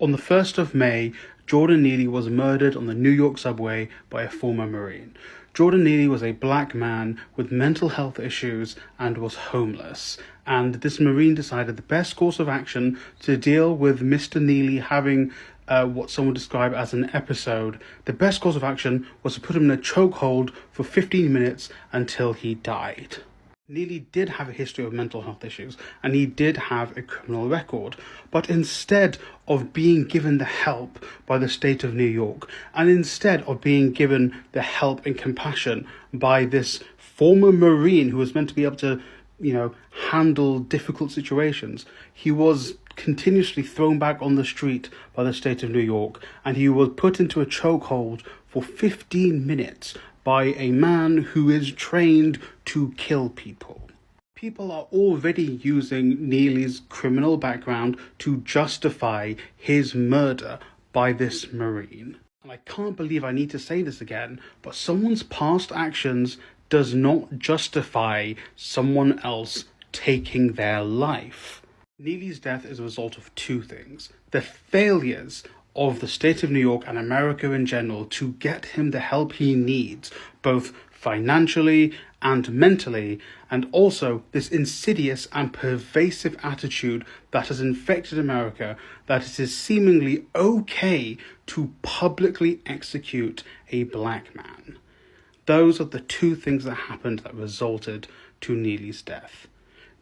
On the 1st of May, Jordan Neely was murdered on the New York subway by a former Marine. Jordan Neely was a black man with mental health issues and was homeless. And this Marine decided the best course of action to deal with Mr. Neely having what some would describe as an episode. The best course of action was to put him in a chokehold for 15 minutes until he died. Neely did have a history of mental health issues and he did have a criminal record, but instead of being given the help by the state of New York and instead of being given the help and compassion by this former Marine who was meant to be able to, handle difficult situations, he was continuously thrown back on the street by the state of New York and he was put into a chokehold for 15 minutes by a man who is trained to kill people. People are already using Neely's criminal background to justify his murder by this Marine. And I can't believe I need to say this again, but someone's past actions does not justify someone else taking their life. Neely's death is a result of two things: the failures of the state of New York and America in general to get him the help he needs, both financially and mentally, and also this insidious and pervasive attitude that has infected America, that it is seemingly okay to publicly execute a black man. Those are the two things that happened that resulted to Neely's death.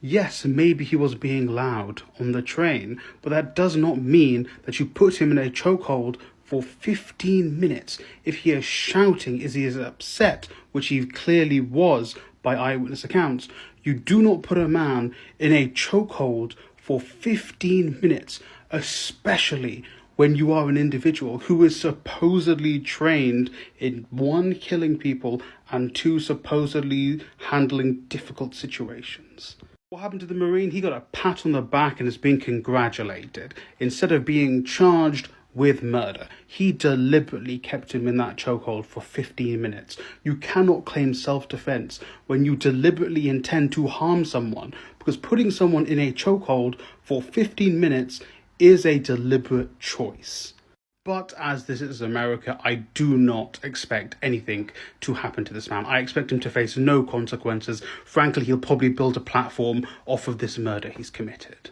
Yes, maybe he was being loud on the train, but that does not mean that you put him in a chokehold for 15 minutes. If he is shouting, he is upset, which he clearly was by eyewitness accounts, you do not put a man in a chokehold for 15 minutes, especially when you are an individual who is supposedly trained in, one, killing people, and two, supposedly handling difficult situations. What happened to the Marine? He got a pat on the back and is being congratulated instead of being charged with murder. He deliberately kept him in that chokehold for 15 minutes. You cannot claim self-defense when you deliberately intend to harm someone, because putting someone in a chokehold for 15 minutes is a deliberate choice. But as this is America, I do not expect anything to happen to this man. I expect him to face no consequences. Frankly, he'll probably build a platform off of this murder he's committed.